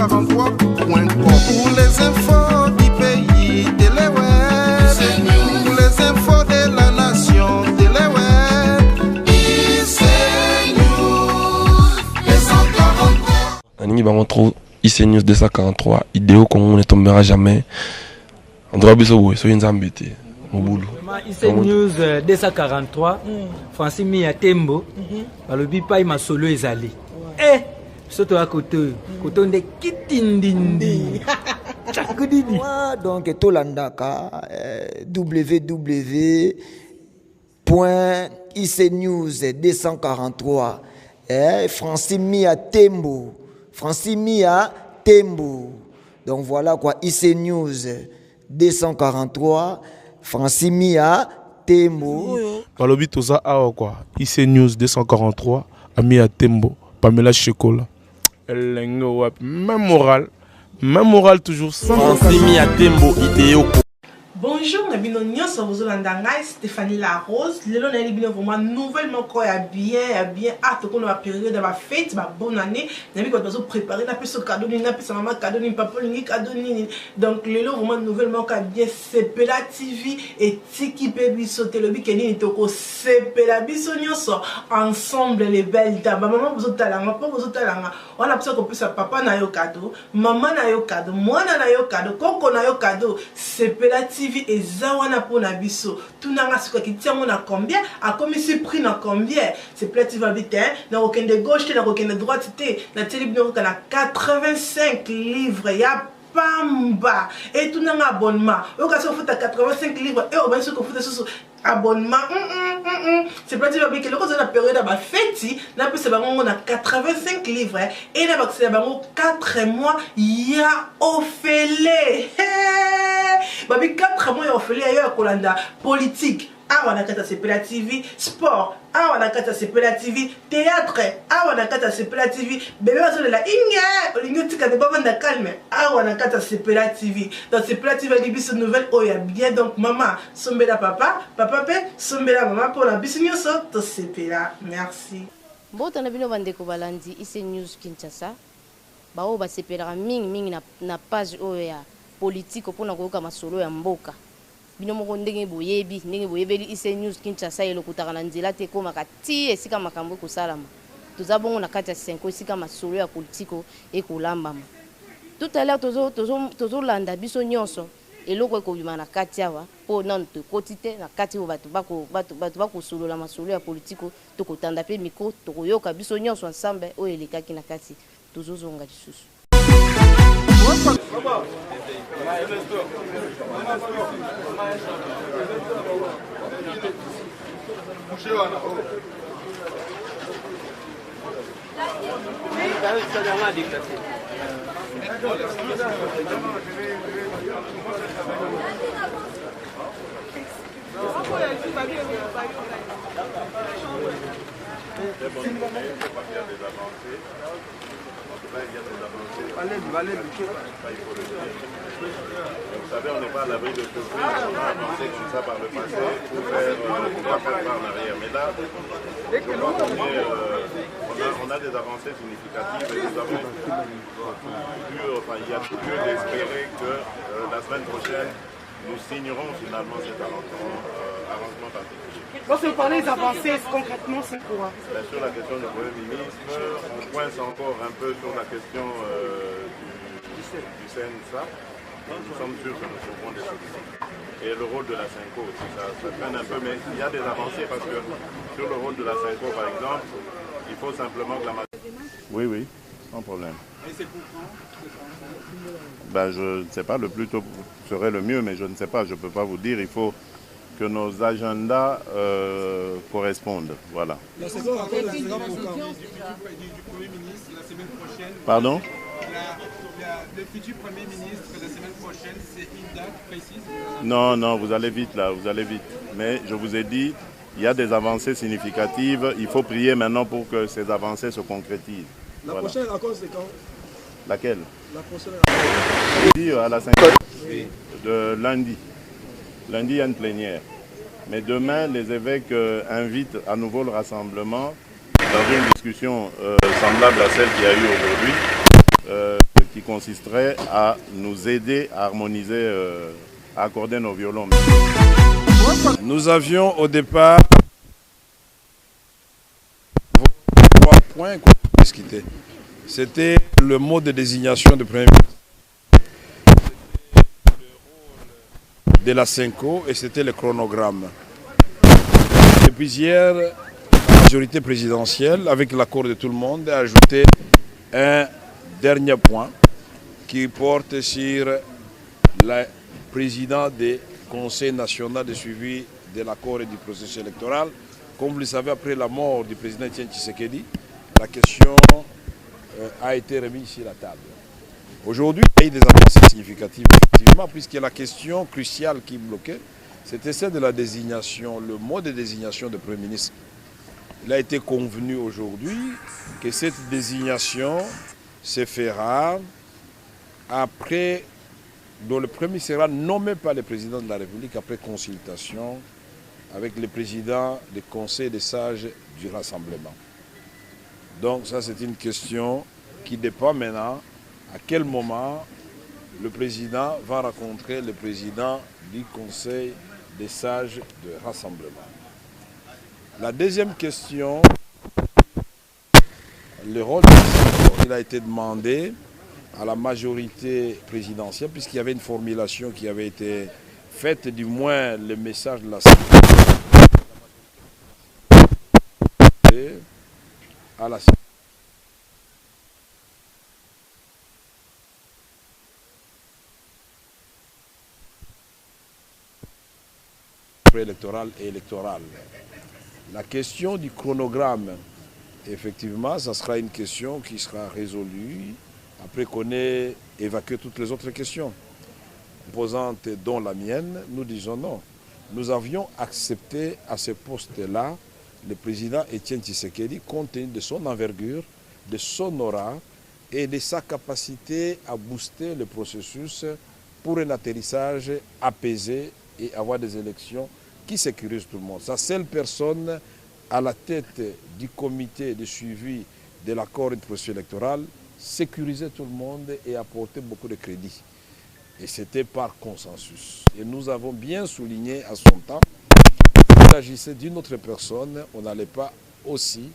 243.com. Pour les infos du pays, Téléweb. Pour les infos de la nation, Téléweb. ICNews 243. Aningi Bamontro, ICNews 243. Idéo qu'on ne tombera jamais. On doit bien se soyez embêtés. ICNews 243. Francis Mia Tembo. Balobi pa ima solo ezali. Soto à côté. Côté de kitindindi. Donc Tolandaka www.icnews243 Francis Mia Tembo. Francis Mia Tembo. Donc voilà quoi, ICNews 243 Francis Mia Tembo. Balobi toza awa quoi, ICNews 243 Mia Tembo, Pamela Chekola. Même moral toujours sans Francis Mia Tembo idéo. Bonjour, nous sommes Stéphanie Larose. Lelo na libino vraiment nouvellement quoi bien hâte qu'on a période de la fête, ma bonne année. Nabi ko dozo préparer na pe so cadeau ni na pe sa maman cadeau ni papa ni cadeau ni. Donc lelo vraiment nouvellement quoi bien Sepela TV et Tiki Baby sauter le bikini ni toko Sepela biso nyonso ensemble les belles dames. Maman vous talanga, papa vous talanga. On a besoin qu'on puisse papa na yo cadeau, maman na yo cadeau, mwana na yo cadeau, koko na yo cadeau. Sepela TV et zawana pour nabiso tout nanga siko ki tient mon à combien a commis ce prix na combien c'est plate va vite na aucun de gauche na aucun de droite na télévision na 85 livres ya pamba et tout nanga abonnement au cas où faut 85 livres et au ben ce qu'on faut sur abonnement c'est plate va bien que le cause de la période à fête na plus c'est on a 85 livres et na c'est 4 mois ya ofélé babi 4 mois ya ofélé ailleurs Kolanda politique awa na kata Sepela TV sport awa na kata Sepela TV théâtre awa na kata Sepela TV bébé bazo la inga olingo tika de baba na calme awa na kata Sepela TV dans Sepela TV libiso nouvelle oya bien donc maman sombela papa pe sombela maman pour la biso nyonso to Sepela merci bota na bino bandeko balandi ICNews Kinshasa bao ba sepelaka mingi na page oya politique pona koyoka masolo ya mboka bino moko ndenge boyebeli ICNews Kinshasa elokutaka na nzela te komaka ti esika makambo ekosalama toza bongo na kati ya 5 esika masolo ya politiko ekolambama tout à l'heure tozolanda biso nyonso eloko ekobima na kati awa mpo nano tokoti te na kati oyo bato bakosolola masolo ya politiko tokotanda mpe mikro tokoyoka biso nyonso ensemble oyo elekaki na kati tozozonga lisusu. Vous savez, on n'est pas à l'abri de surprises. On a avancé comme ça par le passé pour faire pas en arrière. Mais là, je crois qu'on a des avancées significatives et nous avons il y a tout lieu d'espérer que la semaine prochaine, nous signerons finalement cet arrangement particulier. Quand vous parlez des avancées, concrètement, c'est quoi? Bien sûr, la question du Premier ministre, on coince encore un peu sur la question du CNSA. Nous sommes sûrs que nous trouverons des solutions. Et le rôle de la SENCO aussi, ça traîne un peu, mais il y a des avancées parce que sur le rôle de la SENCO, par exemple, il faut simplement que la... Oui, sans problème. Et c'est pour quand? Ben, je ne sais pas, le plus tôt serait le mieux, mais je ne sais pas, je ne peux pas vous dire. Il faut que nos agendas correspondent. Voilà. La saison encore la saison pour quand? Du Premier ministre la semaine prochaine. Pardon? Le futur Premier ministre la semaine prochaine, c'est une date précise? Non, vous allez vite là, vous allez vite. Mais je vous ai dit, il y a des avancées significatives. Il faut prier maintenant pour que ces avancées se concrétisent. La prochaine rencontre, c'est quand? Laquelle? La prochaine rencontre. À la 5 de lundi. Lundi, il y a une plénière. Mais demain, les évêques invitent à nouveau le rassemblement dans une discussion semblable à celle qu'il y a eu aujourd'hui, qui consisterait à nous aider à harmoniser, à accorder nos violons. Nous avions au départ 3 points qu'on a discuté. C'était le mode de désignation du Premier ministre, de la Cinco et c'était le chronogramme. Depuis hier, la majorité présidentielle, avec l'accord de tout le monde, a ajouté un dernier point qui porte sur le président du Conseil national de suivi de l'accord et du processus électoral. Comme vous le savez, après la mort du président Etienne Tshisekedi, la question a été remise sur la table. Aujourd'hui, il y a eu des avancées significatives, effectivement, puisque la question cruciale qui bloquait, c'était celle de la désignation, le mode de désignation du Premier ministre. Il a été convenu aujourd'hui que cette désignation se fera après, dont le Premier sera nommé par le président de la République après consultation avec le président du Conseil des sages du Rassemblement. Donc ça, c'est une question qui dépend maintenant à quel moment le président va rencontrer le président du Conseil des sages du Rassemblement. La deuxième question, le rôle du président, il a été demandé à la majorité présidentielle, puisqu'il y avait une formulation qui avait été faite, du moins le message de la à la préélectorale et électorale. La question du chronogramme, effectivement, ça sera une question qui sera résolue après qu'on ait évacué toutes les autres questions. Composantes dont la mienne, nous disons non. Nous avions accepté à ce poste-là le président Etienne Tshisekedi compte tenu de son envergure, de son aura et de sa capacité à booster le processus pour un atterrissage apaisé et avoir des élections qui sécurisent tout le monde. Sa seule personne à la tête du comité de suivi de l'accord et du processus électoral sécurisait tout le monde et apportait beaucoup de crédit. Et c'était par consensus. Et nous avons bien souligné à son temps qu'il s'agissait d'une autre personne, on n'allait pas aussi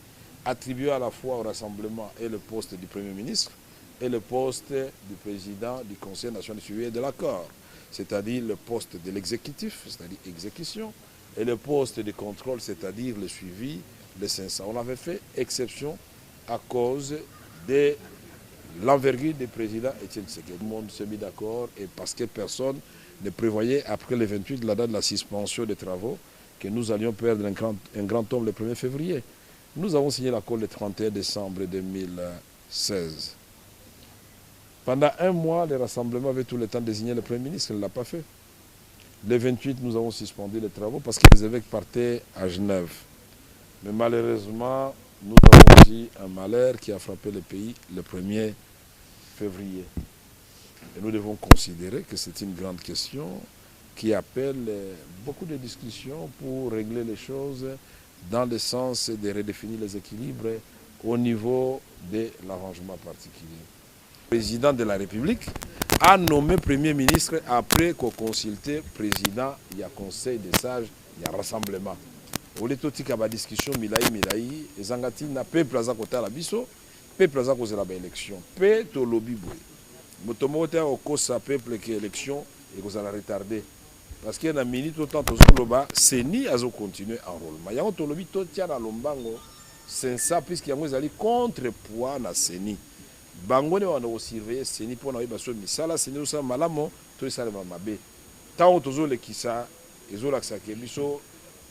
attribuer à la fois au Rassemblement et le poste du Premier ministre et le poste du président du Conseil national de suivi de l'accord, c'est-à-dire le poste de l'exécutif, c'est-à-dire exécution, et le poste de contrôle, c'est-à-dire le suivi, le 500. On avait fait exception à cause de l'envergure du président Etienne Tshisekedi. Tout le monde s'est mis d'accord et parce que personne ne prévoyait, après le 28, la date de la suspension des travaux, que nous allions perdre un grand homme le 1er février. Nous avons signé l'accord le 31 décembre 2016. Pendant un mois, le Rassemblement avait tout le temps désigné le Premier ministre, il ne l'a pas fait. Le 28, nous avons suspendu les travaux parce que les évêques partaient à Genève. Mais malheureusement, nous avons eu un malheur qui a frappé le pays le 1er février. Et nous devons considérer que c'est une grande question qui appelle beaucoup de discussions pour régler les choses dans le sens de redéfinir les équilibres au niveau de l'arrangement particulier. Le président de la République a nommé Premier ministre après qu'on consulté président, il y a conseil des sages, il y a rassemblement. Au lieu de discussion, milai, ezangati na peuple aza kota la biso, peuple aza kozela ba élection, pe to lobby boy. Motomote au kosa peuple que élection et kozala retardé. Parce que na minute autant to loba, seni azo continuer enrôlement. Yango to lobby to tia na lombango, c'est ça puisque yango ezali contrepoids na seni. Bango ne wana surveiller seni pour na baso misala seni osa malamo to sala mabe. Tant tozo le kisa ezola ke biso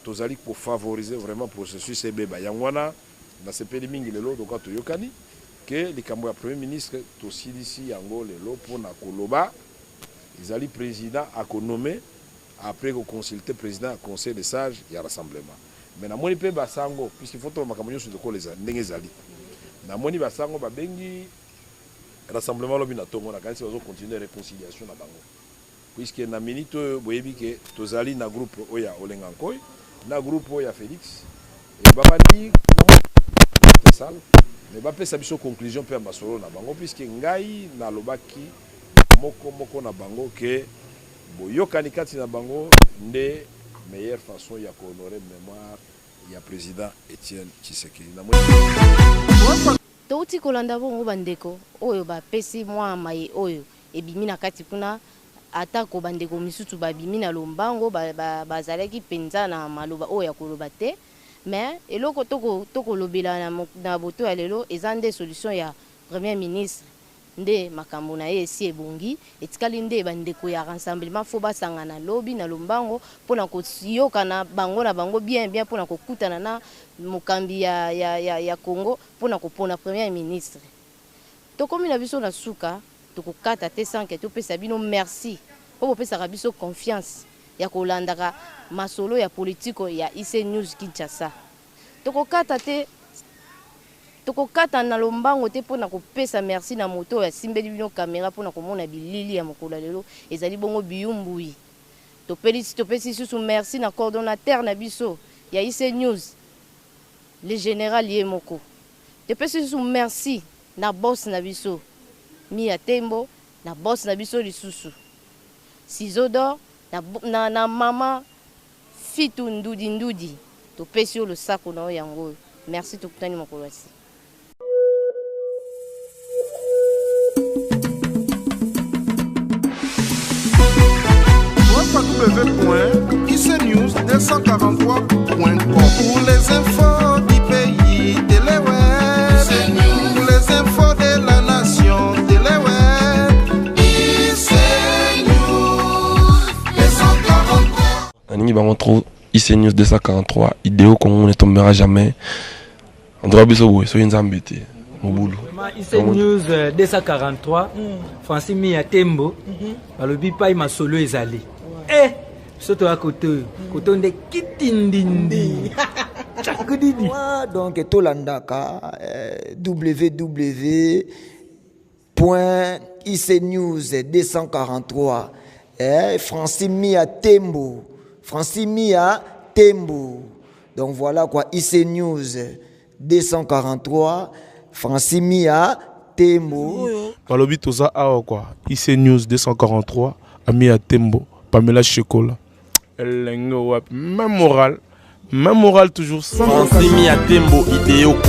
tozali pour favoriser vraiment le processus ebeba yangwana na sepeli mingi lelo donc to yokani que likambo ya premier ministre to silisi yango lelo pour na koloba ezali président a nommé après qu'on consulter président conseil des sages ya rassemblement mais na moni pe basango puisqu'il faut to makambo sur ko les ndenge ezali na moni basango ba bengi rassemblement lobi na tongo na kanisi bazo continuer réconciliation na bango puisque na minute boyebi ke tozali na groupe oya olengankoy na groupe oya Félix et babandi na salle mais ba pesa biso conclusion pe masolo na bango puisque ngai na lobaki moko na bango que boyokani kati na bango nde meilleure façon ya ko honorer mémoire ya président Etienne Tshisekedi. touti kolanda bongo bandeko oyo bapesi mwa mai oyo ebimi na kati kuna atako bandeko misusu babimi na lombango bazalaki penza na maloba oyo ya koloba te mais eloko tokolobela na boto ya lelo eza nde solution ya premier ministre nde makambo na ye esi ebongi etikali nde bandeko ya rassemblement fo basangana lobi na lombango mpona koyokana bango na bango bien mpona kokutana na mokambi ya Congo mpona kopona premier ministre. Tokomi na biso na suka tokokata te sanke topesa bino merci po bopesaka biso confiance ya kolandaka masolo ya politiko ya IC News Kinshasa. Tokokata na lombango te mpona kopesa merci na moto ya simbeli bino kamera mpona komona bilili ya mokolo lelo ezali bongo biyumbui. Topesi susu merci na coordonnateur na biso ya IC News le général Yemoko. Topesi susu merci na boss na biso Mia Tembo na boss na biso lisusu Sizodor na mama Fitu Ndudi topesi yo le sako na yango. Merci tokutani mokolo asi. www.icnews243.com pour les infos du pays, Téléweb. Pour les infos de la nation, Téléweb. icnews 243. Aningi bango trop icnews 243 idéo qu'on ne tombera jamais. Androit biso so nzambe te mobulu. icnews 243 Francis Mia Tembo balobi pa masolo ezali. Surtout à côté de Kitindindi. Donc, Tolandaka, www.icnews243, Francis Mia Tembo. Francis Mia Tembo. Donc, voilà quoi, icnews 243, Francis Mia Tembo. Balobi toza awa quoi, icnews 243, Mia Tembo, Pamela Chekola. Même moral toujours sans. Francis Mia Tembo idéo.